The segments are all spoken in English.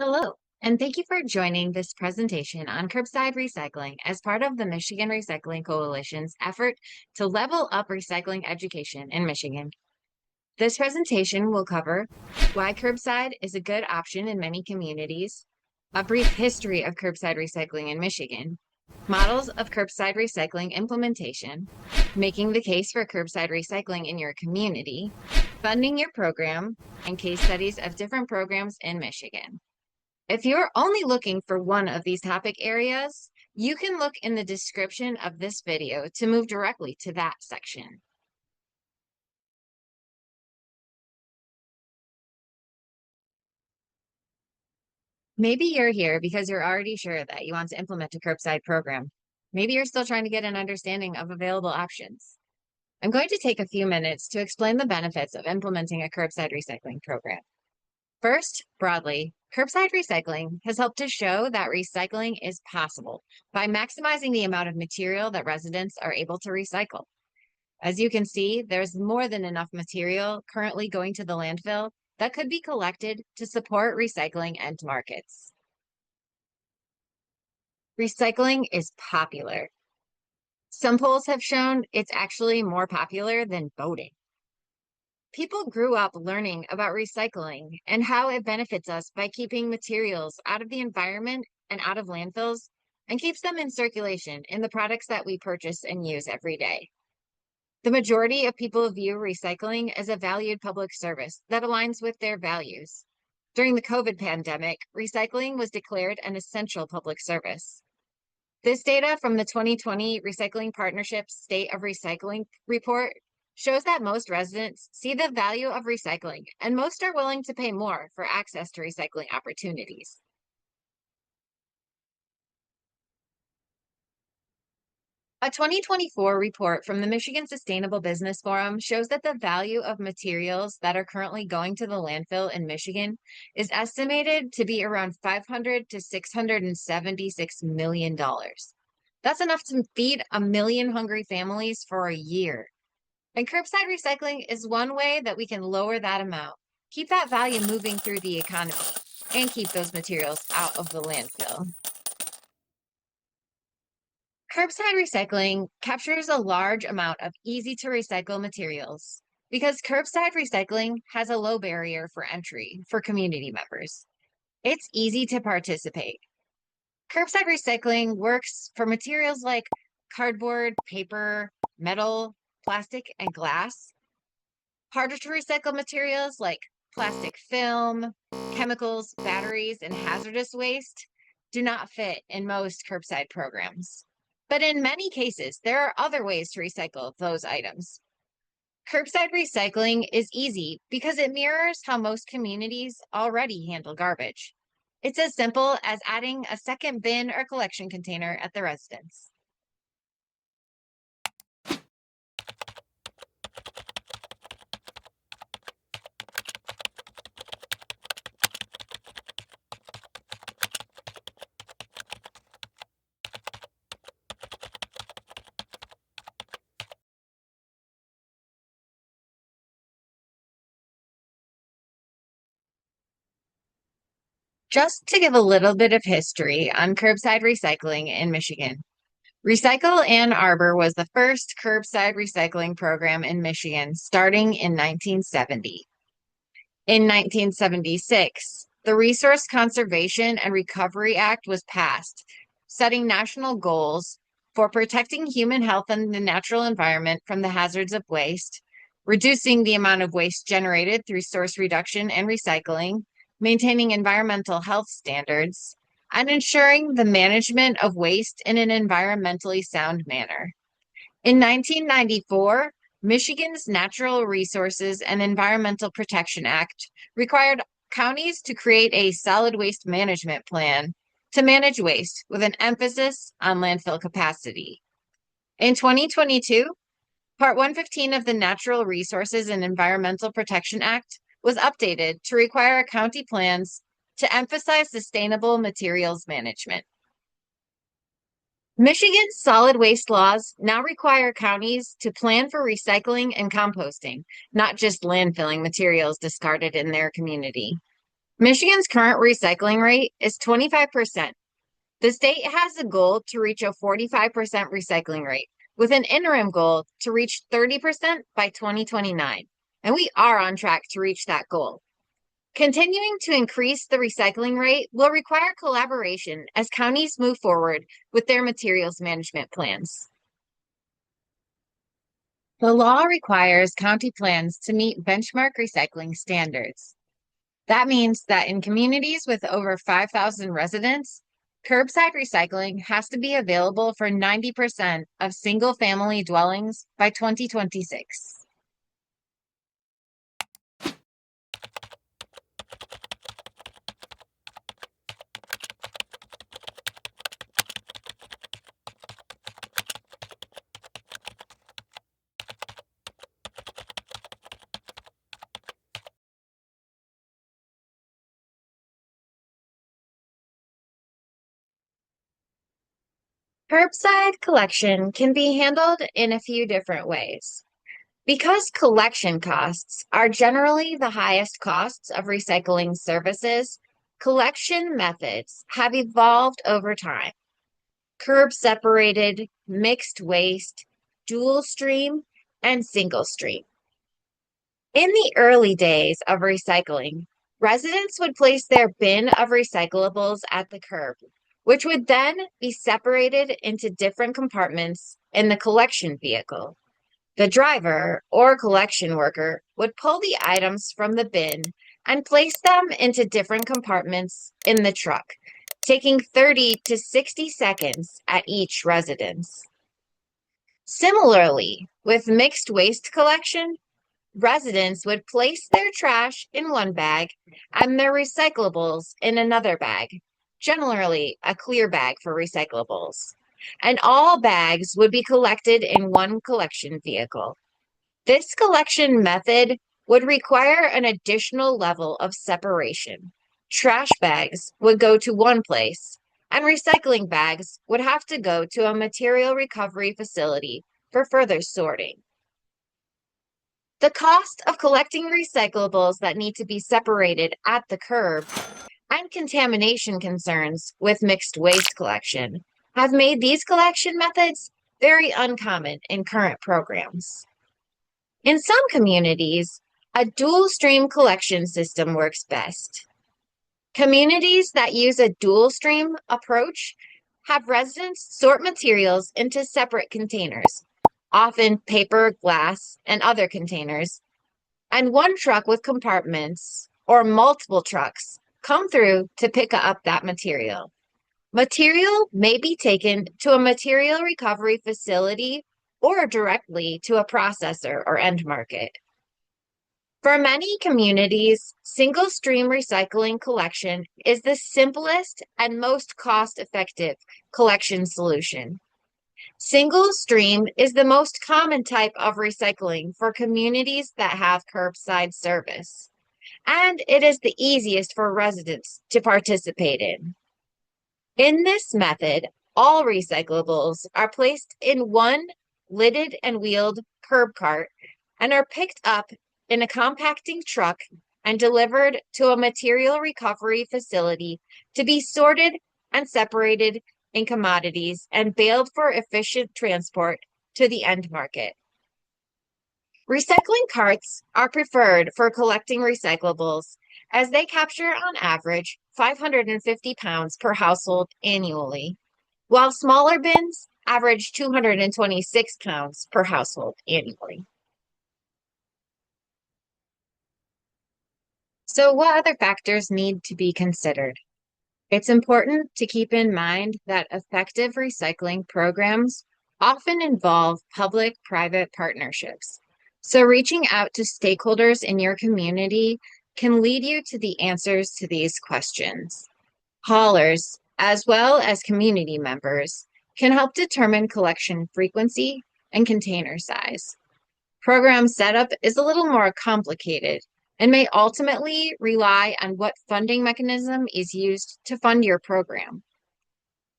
Hello, and thank you for joining this presentation on curbside recycling as part of the Michigan Recycling Coalition's effort to level up recycling education in Michigan. This presentation will cover why curbside is a good option in many communities, a brief history of curbside recycling in Michigan, models of curbside recycling implementation, making the case for curbside recycling in your community, funding your program, and case studies of different programs in Michigan. If you're only looking for one of these topic areas, you can look in the description of this video to move directly to that section. Maybe you're here because you're already sure that you want to implement a curbside program. Maybe you're still trying to get an understanding of available options. I'm going to take a few minutes to explain the benefits of implementing a curbside recycling program. First, broadly, curbside recycling has helped to show that recycling is possible by maximizing the amount of material that residents are able to recycle. As you can see, there's more than enough material currently going to the landfill that could be collected to support recycling end markets. Recycling is popular. Some polls have shown it's actually more popular than voting. People grew up learning about recycling and how it benefits us by keeping materials out of the environment and out of landfills and keeps them in circulation in the products that we purchase and use every day. The majority of people view recycling as a valued public service that aligns with their values. During the COVID pandemic, recycling was declared an essential public service. This data from the 2020 Recycling Partnership's State of Recycling report shows that most residents see the value of recycling, and most are willing to pay more for access to recycling opportunities. A 2024 report from the Michigan Sustainable Business Forum shows that the value of materials that are currently going to the landfill in Michigan is estimated to be around $500 to $676 million. That's enough to feed 1 million hungry families for a year. And curbside recycling is one way that we can lower that amount, keep that value moving through the economy, and keep those materials out of the landfill. Curbside recycling captures a large amount of easy to recycle materials because curbside recycling has a low barrier for entry for community members. It's easy to participate. Curbside recycling works for materials like cardboard, paper, metal, plastic, and glass. Harder to recycle materials like plastic film, chemicals, batteries, and hazardous waste do not fit in most curbside programs. But in many cases, there are other ways to recycle those items. Curbside recycling is easy because it mirrors how most communities already handle garbage. It's as simple as adding a second bin or collection container at the residence. Just to give a little bit of history on curbside recycling in Michigan. Recycle Ann Arbor was the first curbside recycling program in Michigan starting in 1970. In 1976, the Resource Conservation and Recovery Act was passed, setting national goals for protecting human health and the natural environment from the hazards of waste, reducing the amount of waste generated through source reduction and recycling, maintaining environmental health standards, and ensuring the management of waste in an environmentally sound manner. In 1994, Michigan's Natural Resources and Environmental Protection Act required counties to create a solid waste management plan to manage waste with an emphasis on landfill capacity. In 2022, Part 115 of the Natural Resources and Environmental Protection Act was updated to require county plans to emphasize sustainable materials management. Michigan's solid waste laws now require counties to plan for recycling and composting, not just landfilling materials discarded in their community. Michigan's current recycling rate is 25%. The state has a goal to reach a 45% recycling rate, with an interim goal to reach 30% by 2029. And we are on track to reach that goal. Continuing to increase the recycling rate will require collaboration as counties move forward with their materials management plans. The law requires county plans to meet benchmark recycling standards. That means that in communities with over 5,000 residents, curbside recycling has to be available for 90% of single-family dwellings by 2026. Curbside collection can be handled in a few different ways. Because collection costs are generally the highest costs of recycling services, collection methods have evolved over time. Curb separated, mixed waste, dual stream, and single stream. In the early days of recycling, residents would place their bin of recyclables at the curb, which would then be separated into different compartments in the collection vehicle. The driver or collection worker would pull the items from the bin and place them into different compartments in the truck, taking 30 to 60 seconds at each residence. Similarly, with mixed waste collection, residents would place their trash in one bag and their recyclables in another bag, generally a clear bag for recyclables. And all bags would be collected in one collection vehicle. This collection method would require an additional level of separation. Trash bags would go to one place, and recycling bags would have to go to a material recovery facility for further sorting. The cost of collecting recyclables that need to be separated at the curb and contamination concerns with mixed waste collection have made these collection methods very uncommon in current programs. In some communities, a dual stream collection system works best. Communities that use a dual stream approach have residents sort materials into separate containers, often paper, glass, and other containers, and one truck with compartments or multiple trucks come through to pick up that material. Material may be taken to a material recovery facility or directly to a processor or end market. For many communities, single stream recycling collection is the simplest and most cost-effective collection solution. Single stream is the most common type of recycling for communities that have curbside service, and it is the easiest for residents to participate in. In this method, all recyclables are placed in one lidded and wheeled curb cart and are picked up in a compacting truck and delivered to a material recovery facility to be sorted and separated in commodities and baled for efficient transport to the end market. Recycling carts are preferred for collecting recyclables as they capture on average 550 pounds per household annually, while smaller bins average 226 pounds per household annually. So what other factors need to be considered? It's important to keep in mind that effective recycling programs often involve public-private partnerships. So reaching out to stakeholders in your community can lead you to the answers to these questions. Haulers, as well as community members, can help determine collection frequency and container size. Program setup is a little more complicated and may ultimately rely on what funding mechanism is used to fund your program.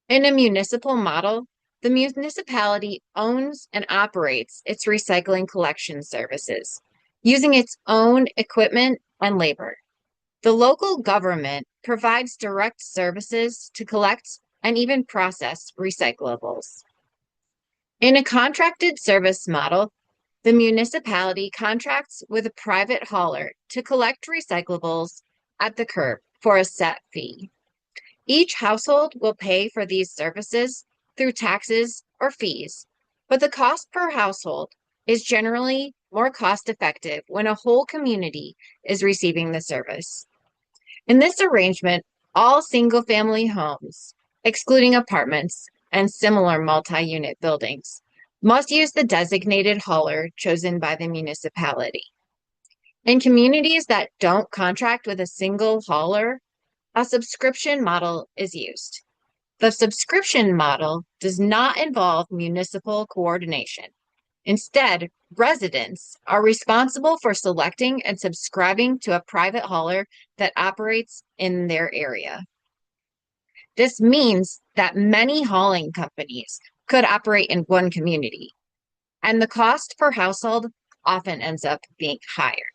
In a municipal model, the municipality owns and operates its recycling collection services, using its own equipment and labor. The local government provides direct services to collect and even process recyclables. In a contracted service model, the municipality contracts with a private hauler to collect recyclables at the curb for a set fee. Each household will pay for these services through taxes or fees, but the cost per household is generally more cost-effective when a whole community is receiving the service. In this arrangement, all single-family homes, excluding apartments and similar multi-unit buildings, must use the designated hauler chosen by the municipality. In communities that don't contract with a single hauler, a subscription model is used. The subscription model does not involve municipal coordination. Instead, residents are responsible for selecting and subscribing to a private hauler that operates in their area. This means that many hauling companies could operate in one community, and the cost per household often ends up being higher.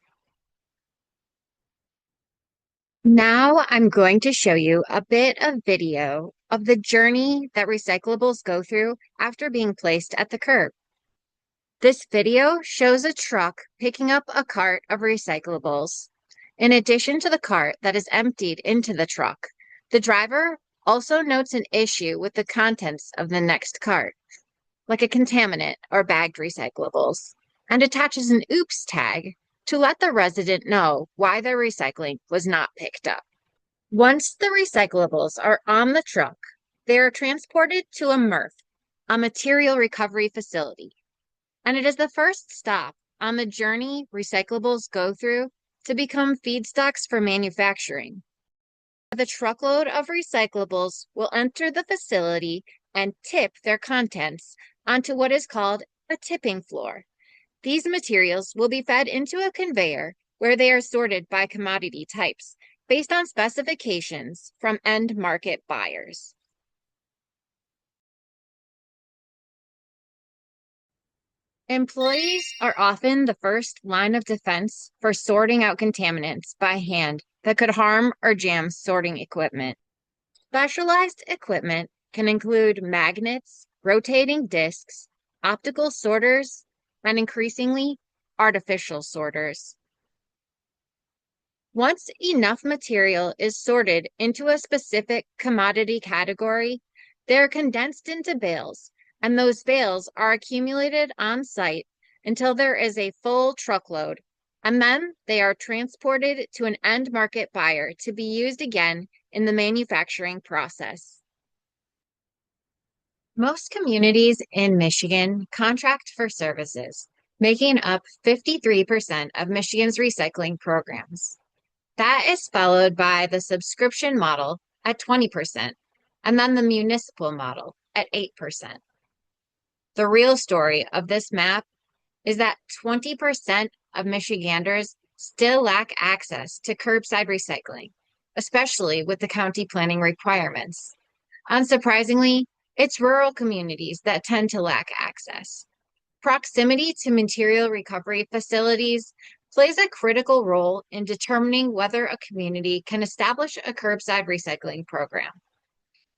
Now I'm going to show you a bit of video of the journey that recyclables go through after being placed at the curb. This video shows a truck picking up a cart of recyclables. In addition to the cart that is emptied into the truck, the driver also notes an issue with the contents of the next cart, like a contaminant or bagged recyclables, and attaches an oops tag to let the resident know why their recycling was not picked up. Once the recyclables are on the truck, they are transported to a MRF, a material recovery facility, and it is the first stop on the journey recyclables go through to become feedstocks for manufacturing. The truckload of recyclables will enter the facility and tip their contents onto what is called a tipping floor. These materials will be fed into a conveyor where they are sorted by commodity types based on specifications from end market buyers. Employees are often the first line of defense for sorting out contaminants by hand that could harm or jam sorting equipment. Specialized equipment can include magnets, rotating discs, optical sorters, and increasingly, artificial sorters. Once enough material is sorted into a specific commodity category, they are condensed into bales, and those bales are accumulated on site until there is a full truckload, and then they are transported to an end market buyer to be used again in the manufacturing process. Most communities in Michigan contract for services, making up 53% of Michigan's recycling programs. That is followed by the subscription model at 20%, and then the municipal model at 8%. The real story of this map is that 20% of Michiganders still lack access to curbside recycling, especially with the county planning requirements. Unsurprisingly, it's rural communities that tend to lack access. Proximity to material recovery facilities plays a critical role in determining whether a community can establish a curbside recycling program.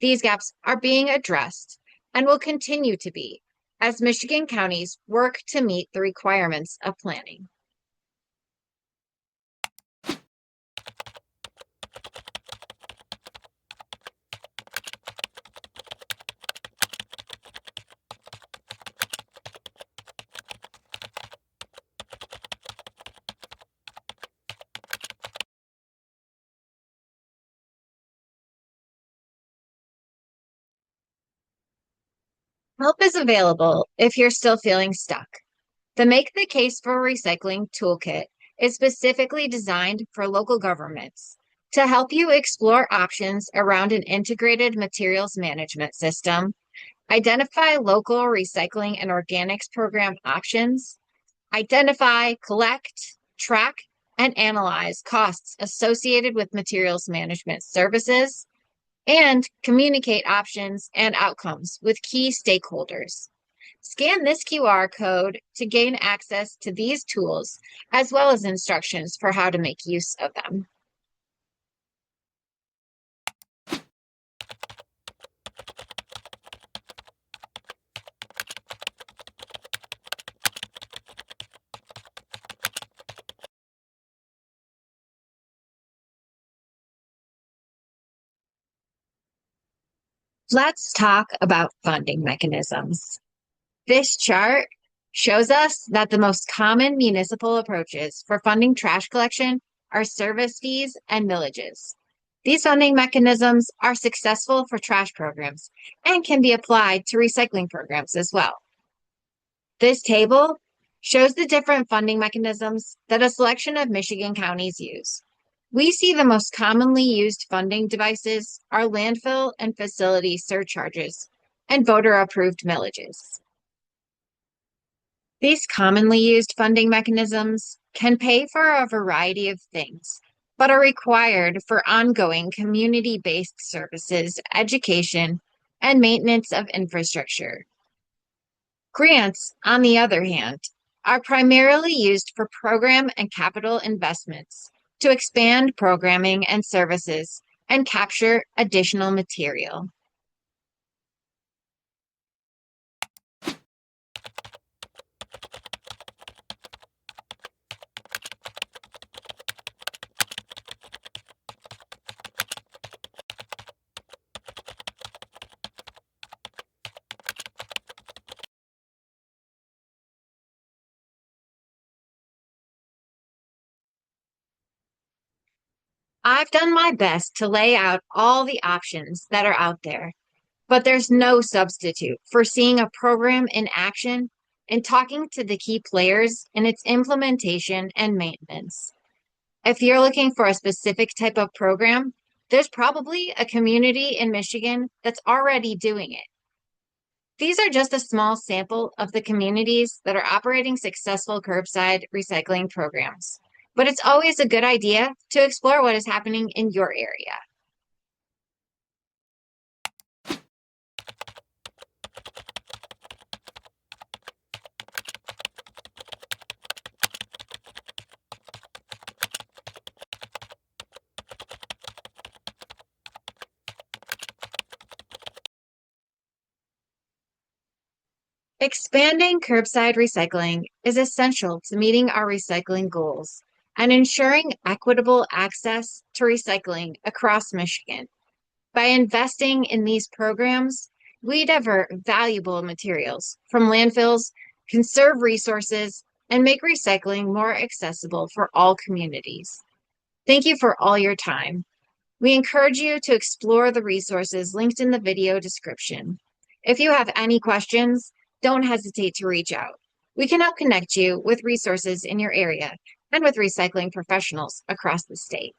These gaps are being addressed and will continue to be as Michigan counties work to meet the requirements of planning. Help is available if you're still feeling stuck. The Make the Case for Recycling Toolkit is specifically designed for local governments to help you explore options around an integrated materials management system, identify local recycling and organics program options, identify, collect, track, and analyze costs associated with materials management services, and communicate options and outcomes with key stakeholders. Scan this QR code to gain access to these tools, as well as instructions for how to make use of them. Let's talk about funding mechanisms. This chart shows us that the most common municipal approaches for funding trash collection are service fees and millages. These funding mechanisms are successful for trash programs and can be applied to recycling programs as well. This table shows the different funding mechanisms that a selection of Michigan counties use. We see the most commonly used funding devices are landfill and facility surcharges and voter-approved millages. These commonly used funding mechanisms can pay for a variety of things, but are required for ongoing community-based services, education, and maintenance of infrastructure. Grants, on the other hand, are primarily used for program and capital investments to expand programming and services and capture additional material. I've done my best to lay out all the options that are out there, but there's no substitute for seeing a program in action and talking to the key players in its implementation and maintenance. If you're looking for a specific type of program, there's probably a community in Michigan that's already doing it. These are just a small sample of the communities that are operating successful curbside recycling programs. But it's always a good idea to explore what is happening in your area. Expanding curbside recycling is essential to meeting our recycling goals and ensuring equitable access to recycling across Michigan. By investing in these programs, we divert valuable materials from landfills, conserve resources, and make recycling more accessible for all communities. Thank you for all your time. We encourage you to explore the resources linked in the video description. If you have any questions, don't hesitate to reach out. We can help connect you with resources in your area and with recycling professionals across the state.